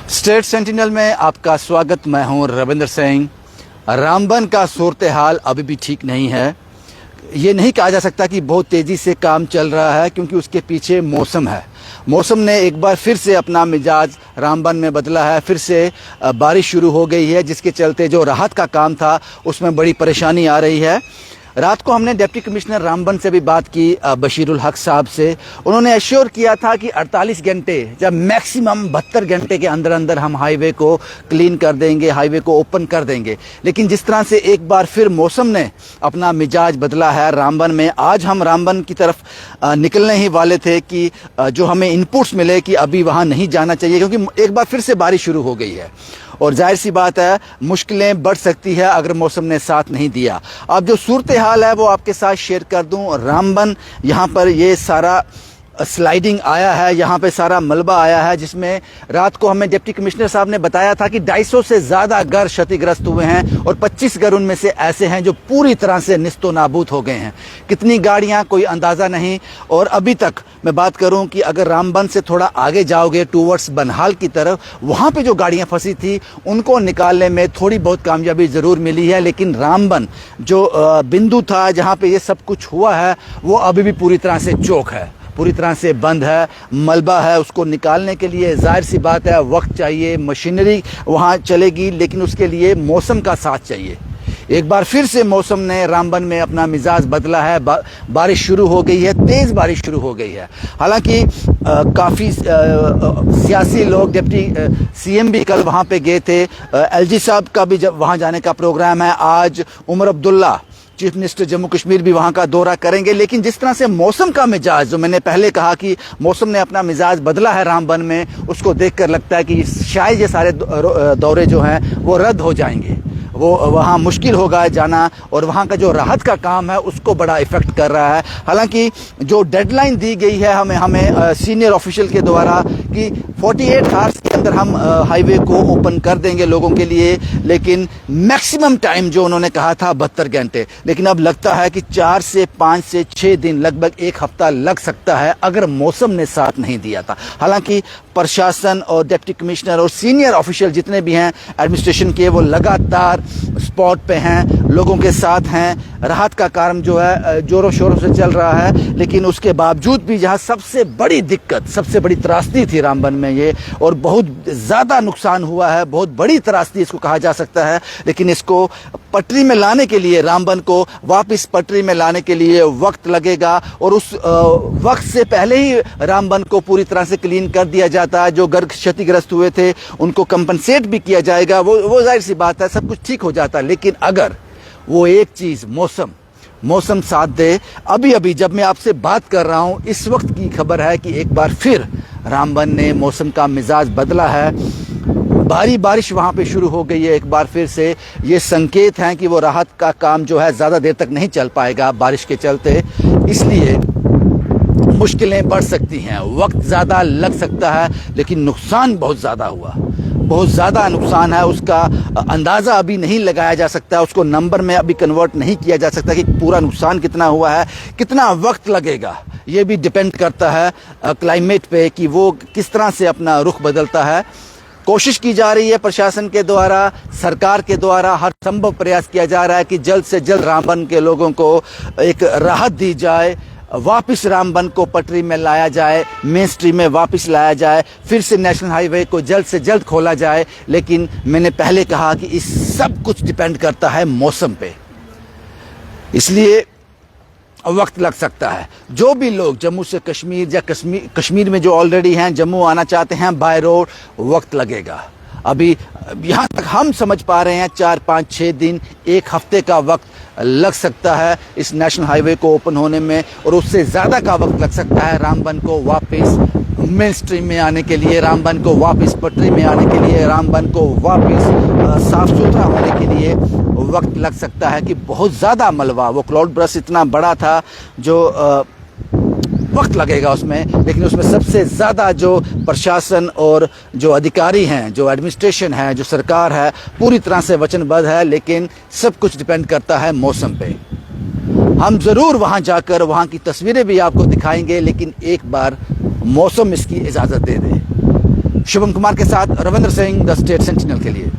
State sentinel में आपका स्वागत। मैं हूं रविंद्र सिंह। रामबन का सूरत हाल अभी भी ठीक नहीं है। ये नहीं कहा जा सकता कि बहुत तेज़ी से काम चल रहा है, क्योंकि उसके पीछे मौसम है। मौसम ने एक बार फिर से अपना मिजाज रामबन में बदला है। फिर से बारिश शुरू हो गई है, जिसके चलते जो राहत का काम था उसमें बड़ी परेशानी आ रही है। रात को हमने डिप्टी कमिश्नर रामबन से भी बात की, बशीरुल हक साहब से। उन्होंने एश्योर किया था कि 48 घंटे, जब मैक्सिमम 72 घंटे के अंदर अंदर हम हाईवे को क्लीन कर देंगे, हाईवे को ओपन कर देंगे। लेकिन जिस तरह से एक बार फिर मौसम ने अपना मिजाज बदला है रामबन में, आज हम रामबन की तरफ निकलने ही वाले थे कि जो हमें इनपुट्स मिले कि अभी वहाँ नहीं जाना चाहिए, क्योंकि एक बार फिर से बारिश शुरू हो गई है और जाहिर सी बात है मुश्किलें बढ़ सकती है अगर मौसम ने साथ नहीं दिया। अब जो सूरत हाल है वो आपके साथ शेयर कर दूं। रामबन यहाँ पर ये सारा स्लाइडिंग आया है, यहाँ पे सारा मलबा आया है, जिसमें रात को हमें डिप्टी कमिश्नर साहब ने बताया था कि 250 से ज़्यादा घर क्षतिग्रस्त हुए हैं और 25 घर उनमें से ऐसे हैं जो पूरी तरह से निस्तो नाबूद हो गए हैं। कितनी गाड़ियाँ कोई अंदाज़ा नहीं। और अभी तक मैं बात करूं कि अगर रामबन से थोड़ा आगे जाओगे टूवर्ड्स बनहाल की तरफ, वहाँ पे जो गाड़ियाँ फंसी थी उनको निकालने में थोड़ी बहुत कामयाबी ज़रूर मिली है। लेकिन रामबन जो बिंदु था जहाँ पे ये सब कुछ हुआ है, वो अभी भी पूरी तरह से चौक है, पूरी तरह से बंद है। मलबा है, उसको निकालने के लिए जाहिर सी बात है वक्त चाहिए, मशीनरी वहाँ चलेगी, लेकिन उसके लिए मौसम का साथ चाहिए। एक बार फिर से मौसम ने रामबन में अपना मिजाज बदला है। बारिश शुरू हो गई है, तेज़ बारिश शुरू हो गई है। हालांकि काफ़ी सियासी लोग, डिप्टी सीएम भी कल वहाँ पे गए थे। एलजी साहब का भी जब वहाँ जाने का प्रोग्राम है। आज उमर अब्दुल्ला चीफ मिनिस्टर जम्मू कश्मीर भी वहाँ का दौरा करेंगे। लेकिन जिस तरह से मौसम का मिजाज, जो मैंने पहले कहा कि मौसम ने अपना मिजाज बदला है रामबन में, उसको देखकर लगता है कि शायद ये सारे दौरे जो हैं वो रद्द हो जाएंगे। वो वहाँ मुश्किल होगा जाना और वहाँ का जो राहत का काम है उसको बड़ा इफ़ेक्ट कर रहा है। हालांकि जो डेडलाइन दी गई है हमें सीनियर ऑफिशियल के द्वारा कि 48 आवर्स के अंदर हम हाईवे को ओपन कर देंगे लोगों के लिए, लेकिन मैक्सिमम टाइम जो उन्होंने कहा था 72 घंटे, लेकिन अब लगता है कि 4 से 5 से 6 दिन, लगभग 1 हफ्ता लग सकता है अगर मौसम ने साथ नहीं दिया था। हालांकि प्रशासन और डिप्टी कमिश्नर और सीनियर ऑफिशियल जितने भी हैं एडमिनिस्ट्रेशन के, वो लगातार स्पॉट पे हैं, लोगों के साथ हैं। राहत का काम जो है जोरों शोरों से चल रहा है। लेकिन उसके बावजूद भी जहाँ सबसे बड़ी दिक्कत, सबसे बड़ी त्रासदी थी रामबन में ये, और बहुत ज़्यादा नुकसान हुआ है, बहुत बड़ी त्रासदी इसको कहा जा सकता है। लेकिन इसको पटरी में लाने के लिए, रामबन को वापस पटरी में लाने के लिए वक्त लगेगा, और उस वक्त से पहले ही रामबन को पूरी तरह से क्लीन कर दिया जाता है। जो घर क्षतिग्रस्त हुए थे उनको कंपनसेट भी किया जाएगा, वो जाहिर सी बात है, सब कुछ ठीक हो जाता है। लेकिन अगर वो एक चीज़ मौसम साथ दे। अभी जब मैं आपसे बात कर रहा हूँ, इस वक्त की खबर है कि एक बार फिर रामबन ने मौसम का मिजाज बदला है। भारी बारिश वहाँ पे शुरू हो गई है एक बार फिर से। ये संकेत हैं कि वो राहत का काम जो है ज़्यादा देर तक नहीं चल पाएगा बारिश के चलते, इसलिए मुश्किलें बढ़ सकती हैं, वक्त ज़्यादा लग सकता है। लेकिन नुकसान बहुत ज़्यादा हुआ, बहुत ज़्यादा नुकसान है। उसका अंदाज़ा अभी नहीं लगाया जा सकता, उसको नंबर में अभी कन्वर्ट नहीं किया जा सकता कि पूरा नुकसान कितना हुआ है, कितना वक्त लगेगा। ये भी डिपेंड करता है क्लाइमेट पे कि वो किस तरह से अपना रुख बदलता है। कोशिश की जा रही है प्रशासन के द्वारा, सरकार के द्वारा हर संभव प्रयास किया जा रहा है कि जल्द से जल्द रामबन के लोगों को एक राहत दी जाए, वापस रामबन को पटरी में लाया जाए, मेन स्ट्रीम में वापस लाया जाए, फिर से नेशनल हाईवे को जल्द से जल्द खोला जाए। लेकिन मैंने पहले कहा कि इस सब कुछ डिपेंड करता है मौसम पे, इसलिए वक्त लग सकता है। जो भी लोग जम्मू से कश्मीर या कश्मीर में जो ऑलरेडी हैं जम्मू आना चाहते हैं बाय रोड, वक्त लगेगा। अभी यहाँ तक हम समझ पा रहे हैं 4, 5, 6 दिन, 1 हफ्ते का वक्त लग सकता है इस नेशनल हाईवे को ओपन होने में, और उससे ज़्यादा का वक्त लग सकता है रामबन को वापस मेन स्ट्रीम में आने के लिए, रामबन को वापस पटरी में आने के लिए, रामबन को वापस साफ सुथरा होने के लिए वक्त लग सकता है। कि बहुत ज़्यादा मलबा, वो क्लाउड ब्रश इतना बड़ा था जो वक्त लगेगा उसमें। लेकिन उसमें सबसे ज़्यादा जो प्रशासन और जो अधिकारी हैं, जो एडमिनिस्ट्रेशन है, जो सरकार है, पूरी तरह से वचनबद्ध है। लेकिन सब कुछ डिपेंड करता है मौसम पे। हम ज़रूर वहाँ जाकर वहाँ की तस्वीरें भी आपको दिखाएंगे, लेकिन एक बार मौसम इसकी इजाज़त दे दे। शुभम कुमार के साथ Ravindra Singh, the state sentinel के लिए।